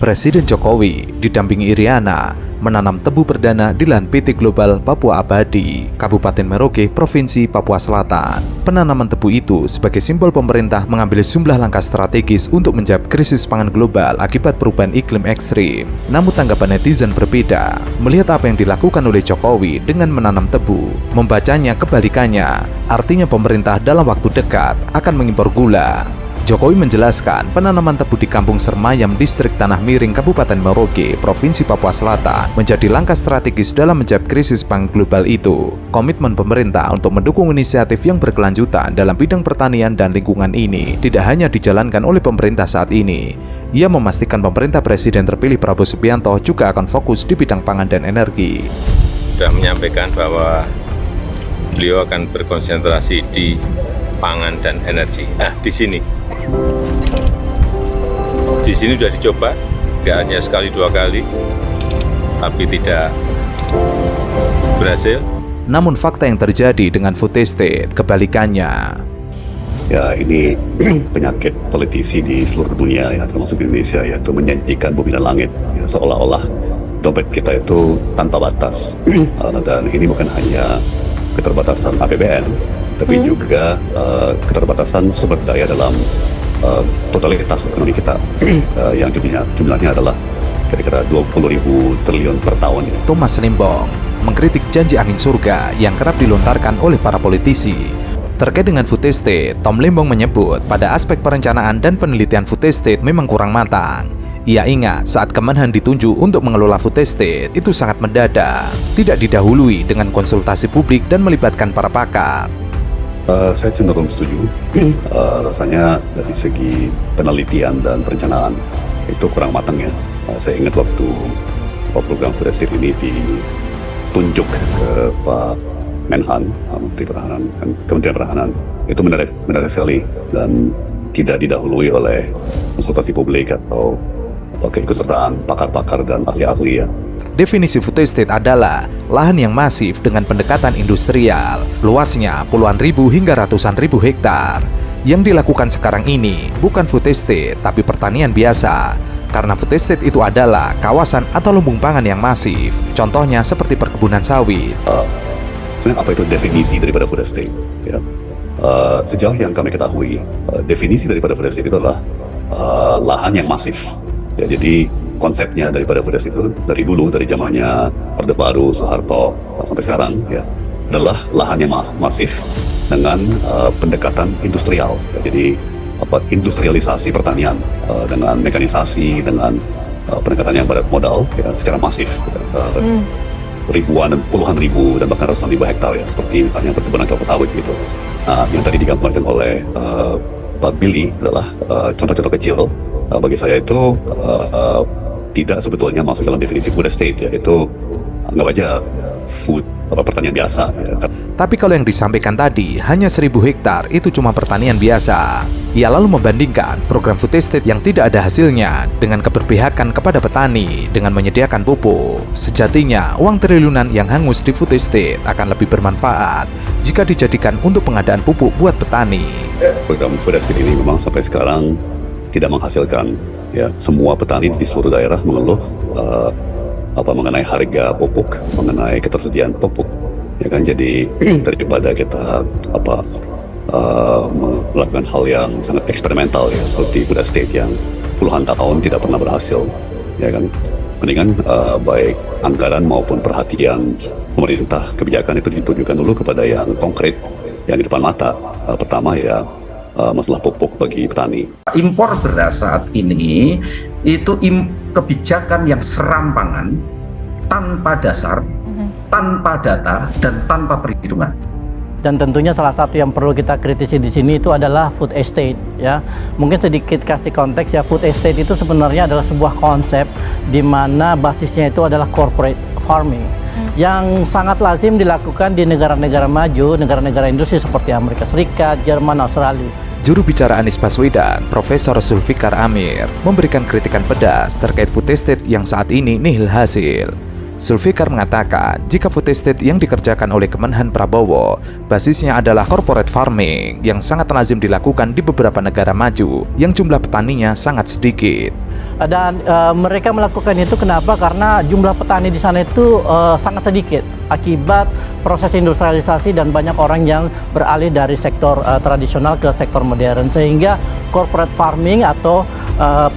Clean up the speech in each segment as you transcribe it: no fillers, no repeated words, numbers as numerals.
Presiden Jokowi didampingi Iriana menanam tebu perdana di lahan PT Global Papua Abadi, Kabupaten Merauke, Provinsi Papua Selatan. Penanaman tebu itu sebagai simbol pemerintah mengambil sejumlah langkah strategis untuk menjawab krisis pangan global akibat perubahan iklim ekstrim. Namun tanggapan netizen berbeda. Melihat apa yang dilakukan oleh Jokowi dengan menanam tebu, membacanya kebalikannya, artinya pemerintah dalam waktu dekat akan mengimpor gula. Jokowi menjelaskan penanaman tebu di Kampung Sermayam, Distrik Tanah Miring, Kabupaten Merauke, Provinsi Papua Selatan menjadi langkah strategis dalam menjawab krisis pangan global itu. Komitmen pemerintah untuk mendukung inisiatif yang berkelanjutan dalam bidang pertanian dan lingkungan ini tidak hanya dijalankan oleh pemerintah saat ini. Ia memastikan pemerintah Presiden terpilih Prabowo Subianto juga akan fokus di bidang pangan dan energi. Sudah menyampaikan bahwa beliau akan berkonsentrasi di pangan dan energi. Nah, di sini sudah dicoba, nggak hanya sekali dua kali, tapi tidak berhasil. Namun fakta yang terjadi dengan food estate kebalikannya. Ya, ini penyakit politisi di seluruh dunia, ya, termasuk Indonesia, yaitu menjanjikan bumi dan langit, ya, seolah-olah dompet kita itu tanpa batas. Dan ini bukan hanya keterbatasan APBN, tapi juga keterbatasan sumber daya dalam totalitas ekonomi kita, yang jumlahnya adalah kira-kira 20.000 triliun per tahun. Thomas Limbong mengkritik janji angin surga yang kerap dilontarkan oleh para politisi. Terkait dengan food estate, Tom Limbong menyebut pada aspek perencanaan dan penelitian food estate memang kurang matang. Ia ingat saat Kemenhan ditunjuk untuk mengelola food estate itu sangat mendadak, tidak didahului dengan konsultasi publik dan melibatkan para pakar. Saya cenderung setuju. Rasanya dari segi penelitian dan perencanaan itu kurang matang, ya. Saya ingat waktu program food estate ini ditunjuk ke Pak Menhan, Menteri Pertahanan, Kementerian Pertahanan, itu menarik sekali dan tidak didahului oleh konsultasi publik atau keikutsertaan pakar-pakar dan ahli-ahli, ya. Definisi food estate adalah lahan yang masif dengan pendekatan industrial, luasnya puluhan ribu hingga ratusan ribu hektar. Yang dilakukan sekarang ini bukan food estate, tapi pertanian biasa. Karena food estate itu adalah kawasan atau lumbung pangan yang masif. Contohnya seperti perkebunan sawit. Apa itu definisi daripada food estate? Ya. Sejauh yang kami ketahui, definisi daripada food estate itu adalah lahan yang masif. Ya, jadi konsepnya daripada food estate itu dari dulu, dari zamannya Orde Baru, Soeharto sampai sekarang, ya, adalah lahan yang masif dengan pendekatan industrial. Ya, jadi industrialisasi pertanian dengan mekanisasi, dengan pendekatan yang padat modal, ya, secara masif, ya, ribuan dan puluhan ribu dan bahkan ratusan ribu hektar, ya, seperti misalnya perkebunan kelapa sawit gitu. Yang tadi digambarkan oleh Pak Billy adalah contoh-contoh kecil. Bagi saya itu tidak sebetulnya masuk dalam definisi food estate, yaitu anggap aja food pertanian biasa, ya. Tapi kalau yang disampaikan tadi hanya 1.000 hektar itu cuma pertanian biasa. Ia lalu membandingkan program food estate yang tidak ada hasilnya dengan keberpihakan kepada petani dengan menyediakan pupuk. Sejatinya uang triliunan yang hangus di food estate akan lebih bermanfaat jika dijadikan untuk pengadaan pupuk buat petani. Program food estate ini memang sampai sekarang tidak menghasilkan, ya. Semua petani di seluruh daerah mengeluh mengenai harga pupuk, mengenai ketersediaan pupuk, ya kan. Jadi daripada kita melakukan hal yang sangat eksperimental, ya, seperti food estate yang puluhan tahun tidak pernah berhasil, ya kan, mendingan baik anggaran maupun perhatian pemerintah, kebijakan itu ditujukan dulu kepada yang konkret, yang di depan mata. Pertama, ya, masalah pupuk bagi petani. Impor beras saat ini itu kebijakan yang serampangan, tanpa dasar, tanpa data, dan tanpa perhitungan. Dan tentunya salah satu yang perlu kita kritisi di sini itu adalah food estate, ya. Mungkin sedikit kasih konteks, ya. Food estate itu sebenarnya adalah sebuah konsep di mana basisnya itu adalah corporate farming yang sangat lazim dilakukan di negara-negara maju, negara-negara industri seperti Amerika Serikat, Jerman, Australia. Juru bicara Anies Baswedan, Profesor Zulfikar Amir, memberikan kritikan pedas terkait food estate yang saat ini nihil hasil. Zulfikar mengatakan, jika food estate yang dikerjakan oleh Kemenhan Prabowo, basisnya adalah corporate farming yang sangat lazim dilakukan di beberapa negara maju yang jumlah petaninya sangat sedikit. Dan mereka melakukan itu kenapa? Karena jumlah petani di sana itu sangat sedikit akibat proses industrialisasi dan banyak orang yang beralih dari sektor tradisional ke sektor modern, sehingga corporate farming atau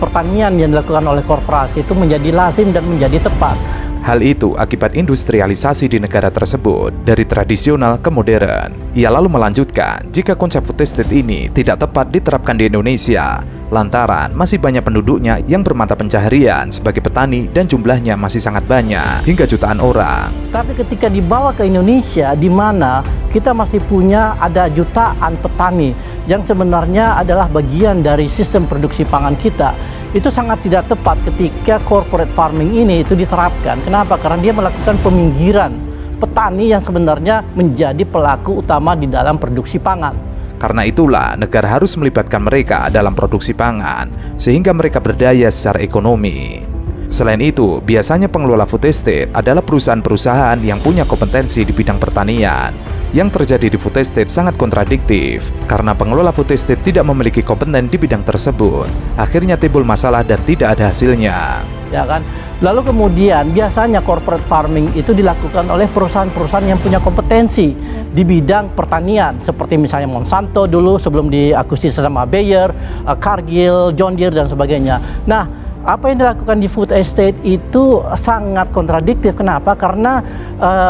pertanian yang dilakukan oleh korporasi itu menjadi lazim dan menjadi tepat. Hal itu akibat industrialisasi di negara tersebut dari tradisional ke modern. Ia lalu melanjutkan, jika konsep food estate ini tidak tepat diterapkan di Indonesia, lantaran masih banyak penduduknya yang bermata pencaharian sebagai petani dan jumlahnya masih sangat banyak, hingga jutaan orang. Tapi ketika dibawa ke Indonesia, di mana kita masih punya ada jutaan petani yang sebenarnya adalah bagian dari sistem produksi pangan kita, itu sangat tidak tepat ketika corporate farming ini itu diterapkan. Kenapa? Karena dia melakukan peminggiran petani yang sebenarnya menjadi pelaku utama di dalam produksi pangan. Karena itulah negara harus melibatkan mereka dalam produksi pangan, sehingga mereka berdaya secara ekonomi. Selain itu, biasanya pengelola food estate adalah perusahaan-perusahaan yang punya kompetensi di bidang pertanian. Yang terjadi di food estate sangat kontradiktif, karena pengelola food estate tidak memiliki kompeten di bidang tersebut. Akhirnya timbul masalah dan tidak ada hasilnya. Ya kan? Lalu kemudian biasanya corporate farming itu dilakukan oleh perusahaan-perusahaan yang punya kompetensi di bidang pertanian, seperti misalnya Monsanto dulu sebelum diakuisisi sama Bayer, Cargill, John Deere dan sebagainya. Nah, apa yang dilakukan di food estate itu sangat kontradiktif. Kenapa? Karena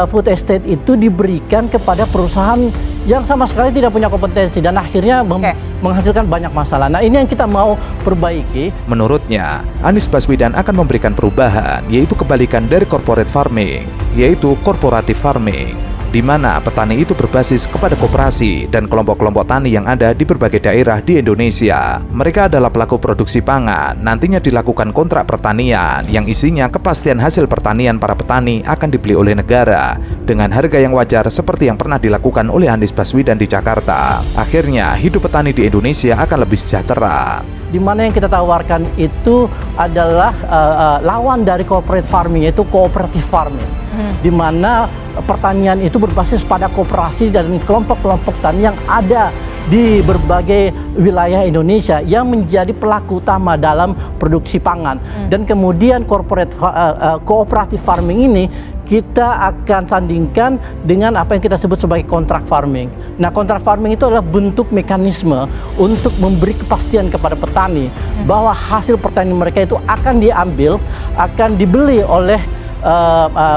food estate itu diberikan kepada perusahaan yang sama sekali tidak punya kompetensi dan akhirnya menghasilkan banyak masalah. Nah, ini yang kita mau perbaiki. Menurutnya, Anies Baswedan akan memberikan perubahan, yaitu kebalikan dari corporate farming, yaitu corporative farming, di mana petani itu berbasis kepada koperasi dan kelompok-kelompok tani yang ada di berbagai daerah di Indonesia. Mereka adalah pelaku produksi pangan. Nantinya dilakukan kontrak pertanian yang isinya kepastian hasil pertanian para petani akan dibeli oleh negara dengan harga yang wajar seperti yang pernah dilakukan oleh Anies Baswedan di Jakarta. Akhirnya hidup petani di Indonesia akan lebih sejahtera. Di mana yang kita tawarkan itu adalah lawan dari corporate farming, yaitu cooperative farming, di mana pertanian itu berbasis pada koperasi dan kelompok-kelompok tani yang ada di berbagai wilayah Indonesia yang menjadi pelaku utama dalam produksi pangan. Dan kemudian cooperative farming ini kita akan sandingkan dengan apa yang kita sebut sebagai contract farming. Nah, contract farming itu adalah bentuk mekanisme untuk memberi kepastian kepada petani bahwa hasil pertanian mereka itu akan diambil, akan dibeli oleh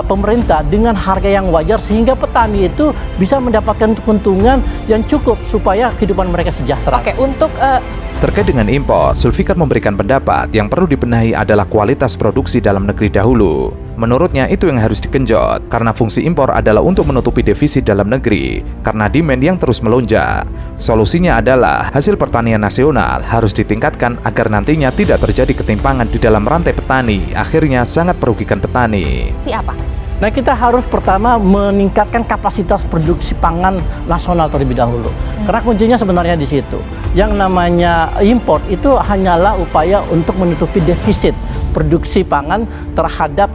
pemerintah dengan harga yang wajar, sehingga petani itu bisa mendapatkan keuntungan yang cukup supaya kehidupan mereka sejahtera. Oke, untuk Terkait dengan impor, Zulfikar memberikan pendapat yang perlu dibenahi adalah kualitas produksi dalam negeri dahulu. Menurutnya itu yang harus digenjot, karena fungsi impor adalah untuk menutupi defisit dalam negeri, karena demand yang terus melonjak. Solusinya adalah hasil pertanian nasional harus ditingkatkan agar nantinya tidak terjadi ketimpangan di dalam rantai petani, akhirnya sangat merugikan petani. apa? Nah, kita harus pertama meningkatkan kapasitas produksi pangan nasional terlebih dahulu. Karena kuncinya sebenarnya di situ. Yang namanya import itu hanyalah upaya untuk menutupi defisit produksi pangan terhadap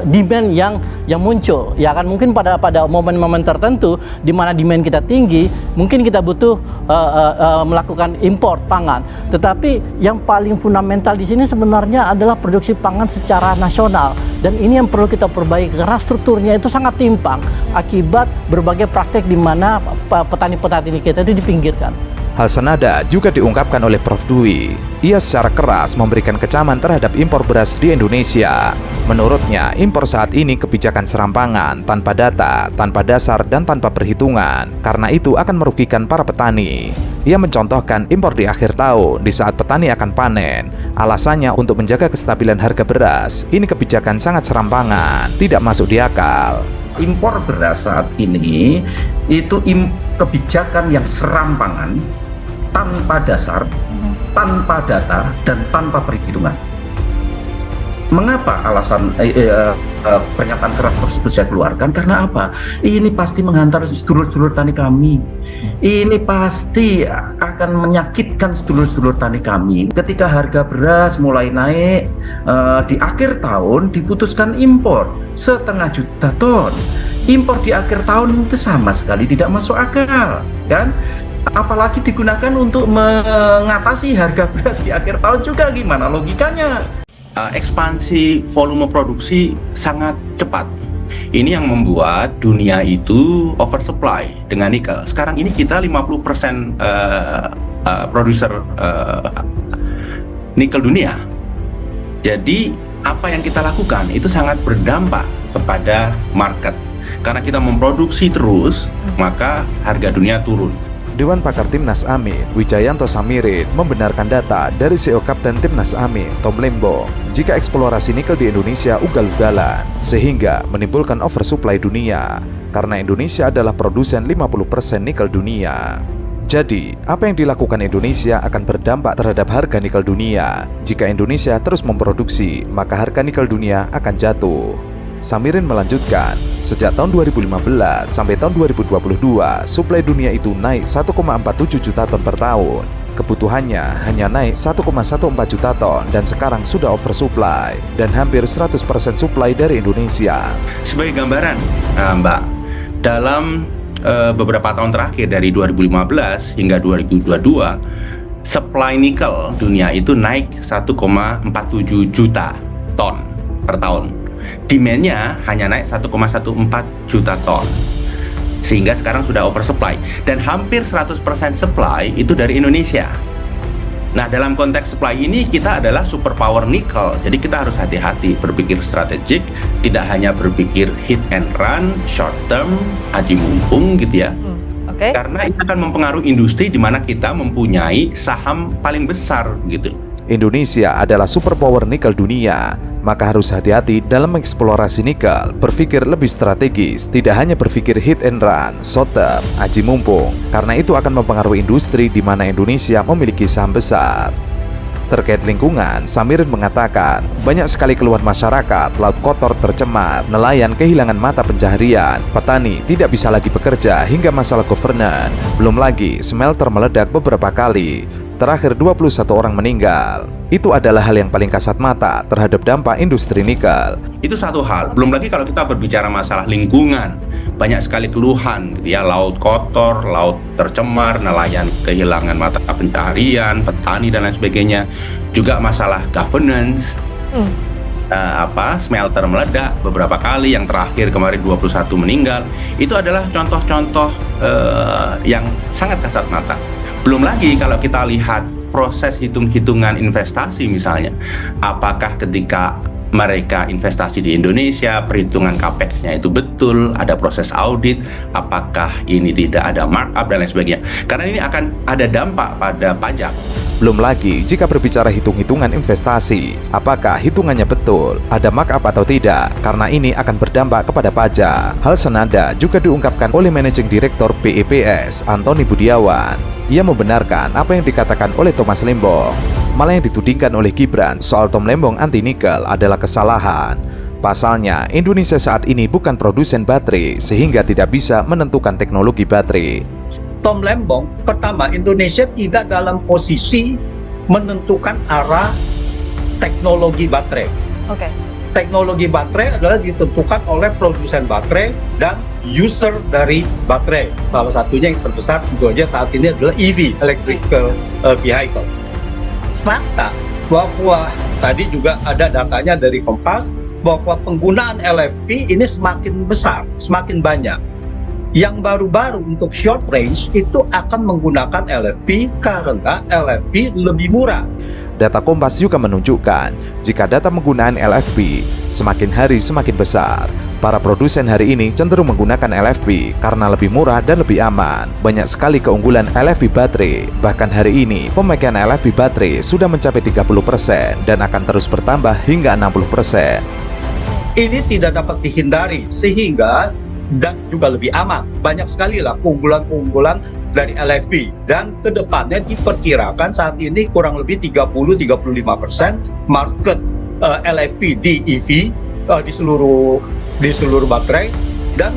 demand yang muncul. Ya kan, mungkin pada momen-momen tertentu di mana demand kita tinggi, mungkin kita butuh melakukan import pangan. Tetapi yang paling fundamental di sini sebenarnya adalah produksi pangan secara nasional. Dan ini yang perlu kita perbaiki karena strukturnya itu sangat timpang akibat berbagai praktek di mana petani-petani kita itu dipinggirkan. Hal senada juga diungkapkan oleh Prof. Dwi. Ia secara keras memberikan kecaman terhadap impor beras di Indonesia. Menurutnya, impor saat ini kebijakan serampangan, tanpa data, tanpa dasar, dan tanpa perhitungan. Karena itu akan merugikan para petani. Ia mencontohkan impor di akhir tahun, di saat petani akan panen. Alasannya untuk menjaga kestabilan harga beras. Ini kebijakan sangat serampangan, tidak masuk di akal. Impor beras saat ini itu kebijakan yang serampangan, tanpa dasar, tanpa data, dan tanpa perhitungan. Mengapa alasan pernyataan keras tersebut saya keluarkan? Karena apa? Ini pasti menghantar sedulur-sedulur tani kami. Ini pasti akan menyakitkan sedulur-sedulur tani kami. Ketika harga beras mulai naik, di akhir tahun diputuskan impor 500 juta ton. Impor di akhir tahun itu sama sekali tidak masuk akal, kan? Apalagi digunakan untuk mengatasi harga beras di akhir tahun juga, gimana logikanya? ekspansi volume produksi sangat cepat. Ini yang membuat dunia itu oversupply dengan nikel. Sekarang ini kita 50% produser nikel dunia. Jadi apa yang kita lakukan itu sangat berdampak kepada market. Karena kita memproduksi terus, maka harga dunia turun. Dewan Pakar Timnas Amin, Wijayanto Samirin, membenarkan data dari CEO Kapten Timnas Amin, Tom Lembong, jika eksplorasi nikel di Indonesia ugal-ugalan, sehingga menimbulkan oversupply dunia, karena Indonesia adalah produsen 50% nikel dunia. Jadi, apa yang dilakukan Indonesia akan berdampak terhadap harga nikel dunia. Jika Indonesia terus memproduksi, maka harga nikel dunia akan jatuh. Samirin melanjutkan, sejak tahun 2015 sampai tahun 2022, suplai dunia itu naik 1,47 juta ton per tahun. Kebutuhannya hanya naik 1,14 juta ton dan sekarang sudah oversupply dan hampir 100% suplai dari Indonesia. Sebagai gambaran, Mbak, dalam beberapa tahun terakhir dari 2015 hingga 2022, supply nikel dunia itu naik 1,47 juta ton per tahun. Demand-nya hanya naik 1,14 juta ton, sehingga sekarang sudah oversupply dan hampir 100% supply itu dari Indonesia. Nah, dalam konteks supply ini kita adalah superpower nikel, jadi kita harus hati-hati berpikir strategik, tidak hanya berpikir hit and run, short term, aji mumpung gitu ya. Karena itu akan mempengaruhi industri di mana kita mempunyai saham paling besar gitu. Indonesia adalah superpower nikel dunia, maka harus hati-hati dalam mengeksplorasi nikel, berpikir lebih strategis, tidak hanya berpikir hit and run, short term, aji mumpung, karena itu akan mempengaruhi industri di mana Indonesia memiliki saham besar. Terkait lingkungan, Samirin mengatakan, banyak sekali keluhan masyarakat, laut kotor tercemar, nelayan kehilangan mata pencaharian, petani tidak bisa lagi bekerja, hingga masalah governance. Belum lagi, smelter meledak beberapa kali. Terakhir 21 orang meninggal. Itu adalah hal yang paling kasat mata terhadap dampak industri nikel. Itu satu hal. Belum lagi kalau kita berbicara masalah lingkungan, banyak sekali keluhan gitu ya, laut kotor, laut tercemar, nelayan kehilangan mata pencaharian, petani dan lain sebagainya. Juga masalah governance. Smelter meledak beberapa kali, yang terakhir kemarin 21 meninggal. Itu adalah contoh-contoh yang sangat kasat mata. Belum lagi kalau kita lihat proses hitung-hitungan investasi misalnya, apakah ketika mereka investasi di Indonesia, perhitungan capex-nya itu betul, ada proses audit, apakah ini tidak ada markup dan lain sebagainya. Karena ini akan ada dampak pada pajak. Belum lagi jika berbicara hitung-hitungan investasi, apakah hitungannya betul, ada markup atau tidak, karena ini akan berdampak kepada pajak. Hal senada juga diungkapkan oleh Managing Director BEPS, Antoni Budiawan. Ia membenarkan apa yang dikatakan oleh Thomas Lembong. Malah yang ditudingkan oleh Gibran soal Tom Lembong anti nikel adalah kesalahan. Pasalnya, Indonesia saat ini bukan produsen baterai, sehingga tidak bisa menentukan teknologi baterai. Tom Lembong, pertama, Indonesia tidak dalam posisi menentukan arah teknologi baterai. Teknologi baterai adalah ditentukan oleh produsen baterai dan user dari baterai. Salah satunya yang terbesar tentu aja saat ini adalah EV, electrical vehicle. Fakta bahwa tadi juga ada datanya dari Kompas bahwa penggunaan LFP ini semakin besar, semakin banyak. Yang baru-baru untuk short range itu akan menggunakan LFP karena LFP lebih murah. Data Kompas juga menunjukkan jika data penggunaan LFP semakin hari semakin besar. Para produsen hari ini cenderung menggunakan LFP karena lebih murah dan lebih aman. Banyak sekali keunggulan LFP baterai. Bahkan hari ini pemakaian LFP baterai sudah mencapai 30% dan akan terus bertambah hingga 60%. Ini tidak dapat dihindari sehingga dan juga lebih aman. Banyak sekali lah keunggulan-keunggulan dari LFP dan kedepannya diperkirakan saat ini kurang lebih 30-35% market LFP di EV di seluruh baterai, dan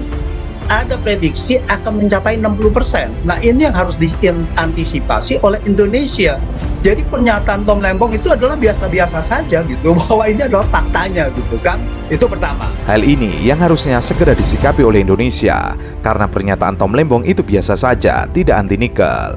ada prediksi akan mencapai 60%. Nah, ini yang harus diantisipasi oleh Indonesia. Jadi pernyataan Tom Lembong itu adalah biasa-biasa saja gitu, bahwa ini adalah faktanya gitu kan. Itu pertama. Hal ini yang harusnya segera disikapi oleh Indonesia, karena pernyataan Tom Lembong itu biasa saja, tidak anti nikel.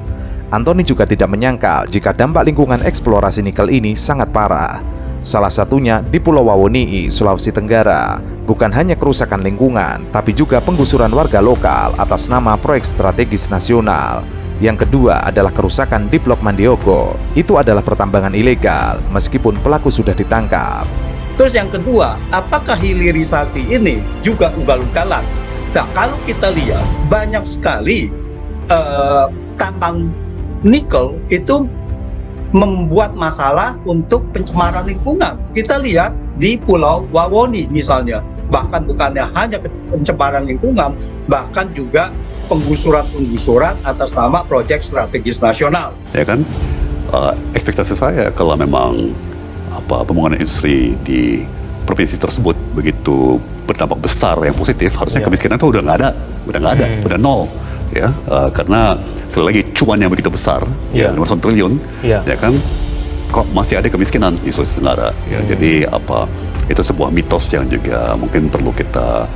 Antoni juga tidak menyangkal jika dampak lingkungan eksplorasi nikel ini sangat parah. Salah satunya di Pulau Wawoni'i, Sulawesi Tenggara. Bukan hanya kerusakan lingkungan, tapi juga penggusuran warga lokal atas nama proyek strategis nasional. Yang kedua adalah kerusakan di Blok Mandiogo. Itu adalah pertambangan ilegal, meskipun pelaku sudah ditangkap. Terus yang kedua, apakah hilirisasi ini juga ugal-ugalan? Nah, kalau kita lihat banyak sekali tambang nikel itu membuat masalah untuk pencemaran lingkungan. Kita lihat di Pulau Wawoni misalnya, bahkan bukannya hanya pencemaran lingkungan, bahkan juga penggusuran atas nama proyek strategis nasional. Ya kan, ekspektasi saya kalau memang pembangunan industri di provinsi tersebut begitu berdampak besar yang positif, harusnya kemiskinan itu udah nggak ada, udah nol. Ya, karena sekali lagi cuannya begitu besar, 500 triliun, ya kan, kok masih ada kemiskinan di Sulawesi Tenggara. Ya, jadi itu sebuah mitos yang juga mungkin perlu kita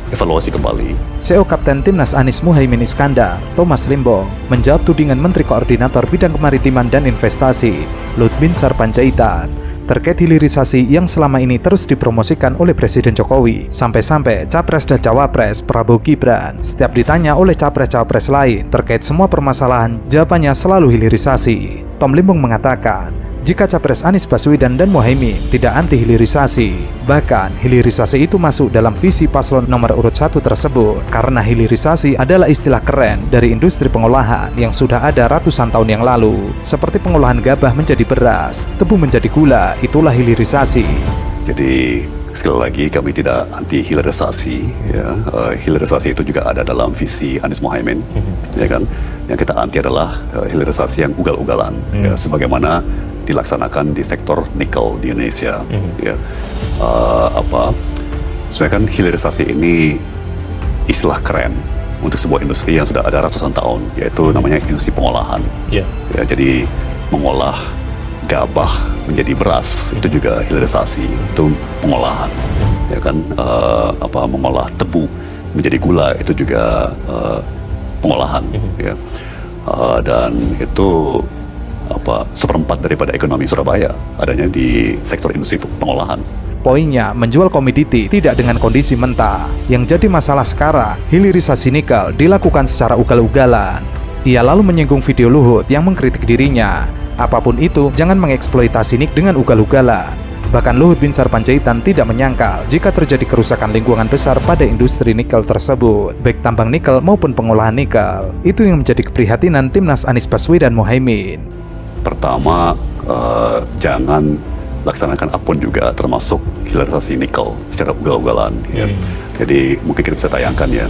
evaluasi kembali. CEO Kapten Timnas Anies Muhaimin Iskandar, Thomas Limbong, menjawab tudingan Menteri Koordinator Bidang Kemaritiman dan Investasi, Luhut Binsar Panjaitan, terkait hilirisasi yang selama ini terus dipromosikan oleh Presiden Jokowi. Sampai-sampai Capres dan Cawapres Prabowo Gibran setiap ditanya oleh Capres-Cawapres lain terkait semua permasalahan, jawabannya selalu hilirisasi. Tom Limbong mengatakan, jika Capres Anies Baswedan dan Muhaimin tidak anti hilirisasi, bahkan hilirisasi itu masuk dalam visi paslon nomor urut 1 tersebut, karena hilirisasi adalah istilah keren dari industri pengolahan yang sudah ada ratusan tahun yang lalu, seperti pengolahan gabah menjadi beras, tebu menjadi gula, itulah hilirisasi. Jadi sekali lagi kami tidak anti hilirisasi, ya. Hilirisasi itu juga ada dalam visi Anies Muhaimin, ya kan. Yang kita anti adalah hilirisasi yang ugal-ugalan, ya, sebagaimana dilaksanakan di sektor nikel di Indonesia. Ya, sebenarnya kan hilirisasi ini istilah keren untuk sebuah industri yang sudah ada ratusan tahun, yaitu namanya industri pengolahan. Ya, jadi mengolah gabah menjadi beras itu juga hilirisasi, itu pengolahan. Ya kan, mengolah tebu menjadi gula itu juga pengolahan. Ya, dan itu seperempat daripada ekonomi Surabaya adanya di sektor industri pengolahan. Poinnya, menjual komoditi tidak dengan kondisi mentah. Yang jadi masalah sekarang, hilirisasi nikel dilakukan secara ugal-ugalan. Ia lalu menyinggung video Luhut yang mengkritik dirinya. Apapun itu, jangan mengeksploitasi nikel dengan ugal-ugalan. Bahkan Luhut Binsar Panjaitan tidak menyangkal jika terjadi kerusakan lingkungan besar pada industri nikel tersebut, baik tambang nikel maupun pengolahan nikel. Itu yang menjadi keprihatinan Timnas Anies Baswedan Muhaimin. Pertama, jangan laksanakan apapun juga, termasuk hilirisasi nikel secara ugal-ugalan. Ya. Jadi mungkin kita bisa tayangkan ya,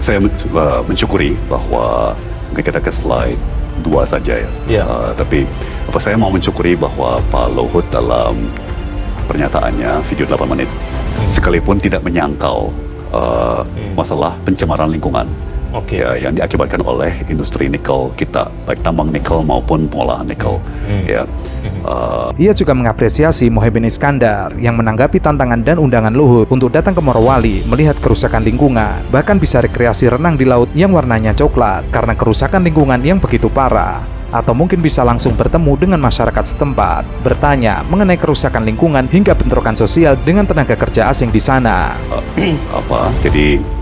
saya mensyukuri bahwa mungkin kita ke slide 2 saja ya. Tapi saya mau mensyukuri bahwa Pak Luhut dalam pernyataannya video 8 menit sekalipun tidak menyangkal masalah pencemaran lingkungan. Ya, yang diakibatkan oleh industri nikel kita, baik tambang nikel maupun pengolahan nikel. Ya, ia juga mengapresiasi Muhaimin Iskandar yang menanggapi tantangan dan undangan Luhut untuk datang ke Morowali melihat kerusakan lingkungan, bahkan bisa rekreasi renang di laut yang warnanya coklat karena kerusakan lingkungan yang begitu parah. Atau mungkin bisa langsung bertemu dengan masyarakat setempat, bertanya mengenai kerusakan lingkungan hingga bentrokan sosial dengan tenaga kerja asing di sana. Jadi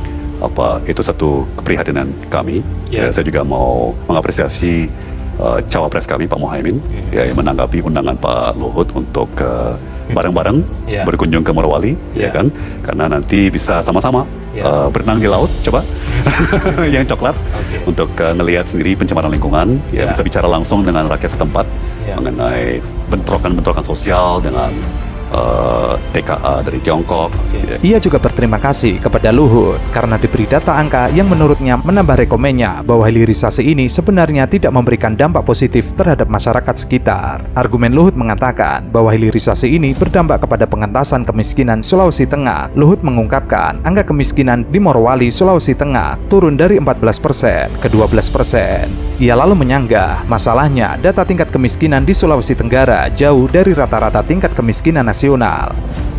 itu satu keprihatinan kami. Ya, saya juga mau mengapresiasi cawapres kami Pak Muhaimin ya, yang menanggapi undangan Pak Luhut untuk bareng-bareng berkunjung ke Morowali, ya kan, karena nanti bisa sama-sama berenang di laut, coba yang coklat, untuk ngelihat sendiri pencemaran lingkungan, ya, bisa bicara langsung dengan rakyat setempat mengenai bentrokan-bentrokan sosial dengan TKA dari Tiongkok. Ia juga berterima kasih kepada Luhut karena diberi data angka yang menurutnya menambah rekomennya bahwa hilirisasi ini sebenarnya tidak memberikan dampak positif terhadap masyarakat sekitar. Argumen Luhut mengatakan bahwa hilirisasi ini berdampak kepada pengentasan kemiskinan Sulawesi Tengah. Luhut mengungkapkan angka kemiskinan di Morowali, Sulawesi Tengah turun dari 14% ke 12%. Ia lalu menyanggah masalahnya data tingkat kemiskinan di Sulawesi Tenggara jauh dari rata-rata tingkat kemiskinan nasional.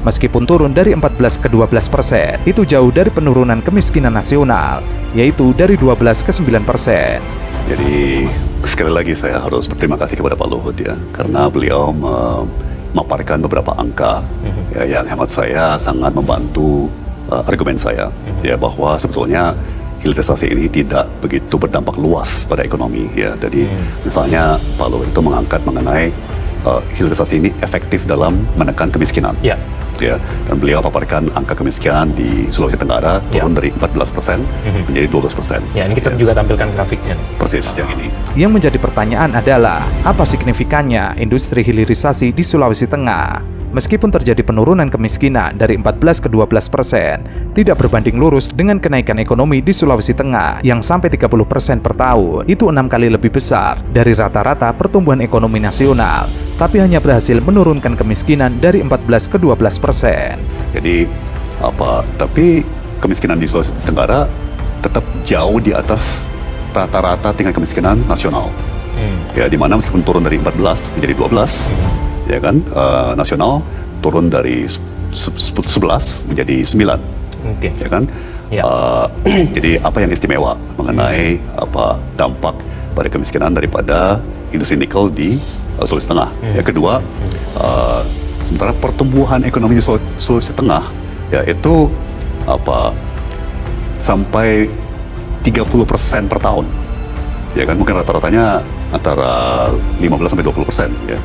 Meskipun turun dari 14 ke 12%, itu jauh dari penurunan kemiskinan nasional, yaitu dari 12 ke 9%. Jadi sekali lagi saya harus berterima kasih kepada Pak Luhut ya, karena beliau memaparkan beberapa angka ya, yang hemat saya sangat membantu argumen saya ya, bahwa sebetulnya hilirisasi ini tidak begitu berdampak luas pada ekonomi ya. Jadi misalnya Pak Luhut itu mengangkat mengenai hilirisasi ini efektif dalam menekan kemiskinan. Ya. Ya, dan beliau paparkan angka kemiskinan di Sulawesi Tenggara turun dari 14% menjadi 12%. Ya, ini kita juga tampilkan grafiknya. Persis yang ini. Yang menjadi pertanyaan adalah, apa signifikannya industri hilirisasi di Sulawesi Tengah? Meskipun terjadi penurunan kemiskinan dari 14 ke 12%, tidak berbanding lurus dengan kenaikan ekonomi di Sulawesi Tengah yang sampai 30% per tahun. Itu 6 kali lebih besar dari rata-rata pertumbuhan ekonomi nasional, tapi hanya berhasil menurunkan kemiskinan dari 14 ke 12%. Jadi tapi kemiskinan di Sulawesi Tenggara tetap jauh di atas rata-rata tingkat kemiskinan nasional. Ya, di mana meskipun turun dari 14 menjadi 12, ya kan, nasional turun dari 11 menjadi 9. Ya kan? Jadi apa yang istimewa mengenai dampak pada kemiskinan daripada industri nikel di Sulawesi Tengah. Yang kedua, sementara pertumbuhan ekonomi di Sulawesi Tengah ya itu sampai 30% per tahun. Ya kan, mungkin rata-ratanya antara 15 sampai 20% ya.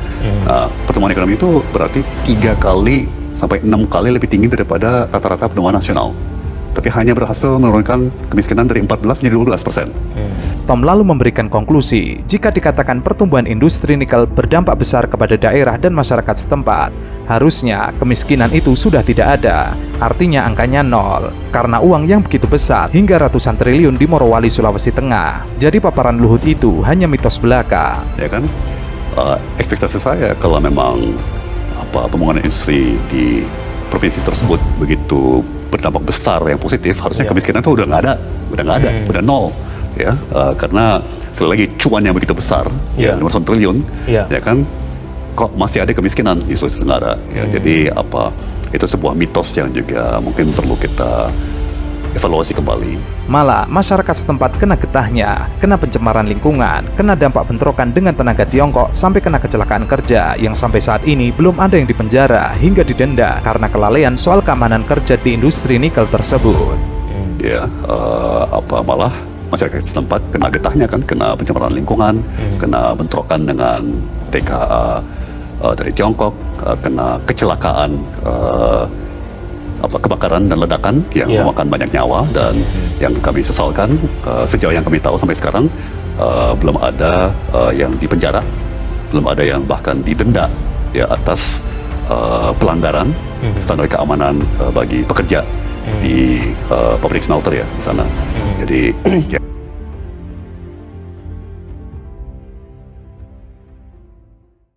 Pertumbuhan ekonomi itu berarti 3 kali sampai 6 kali lebih tinggi daripada rata-rata pertumbuhan nasional. Tapi hanya berhasil menurunkan kemiskinan dari 14 menjadi 12%. Tom lalu memberikan konklusi, jika dikatakan pertumbuhan industri nikel berdampak besar kepada daerah dan masyarakat setempat, harusnya kemiskinan itu sudah tidak ada. Artinya angkanya 0, karena uang yang begitu besar hingga ratusan triliun di Morowali, Sulawesi Tengah. Jadi paparan Luhut itu hanya mitos belaka. Ya kan, ekspektasi saya kalau memang pembangunan industri di provinsi tersebut begitu berdampak besar yang positif, harusnya kemiskinan itu udah nggak ada, udah 0. Ya, karena sekali lagi cuan yang begitu besar, ya 500 triliun, ya kan, kok masih ada kemiskinan di Sulawesi Tenggara. Ya, jadi itu sebuah mitos yang juga mungkin perlu kita evaluasi kembali. Malah masyarakat setempat kena getahnya, kena pencemaran lingkungan, kena dampak bentrokan dengan tenaga Tiongkok, sampai kena kecelakaan kerja yang sampai saat ini belum ada yang dipenjara hingga didenda karena kelalaian soal keamanan kerja di industri nikel tersebut. Ya, malah masyarakat setempat kena getahnya kan, kena pencemaran lingkungan, kena bentrokan dengan TKA dari Tiongkok, kena kecelakaan kebakaran dan ledakan yang memakan banyak nyawa, dan yang kami sesalkan sejauh yang kami tahu sampai sekarang belum ada yang dipenjara, belum ada yang bahkan didenda ya atas pelanggaran standar keamanan bagi pekerja di pabrik smelter ya di sana. Jadi ya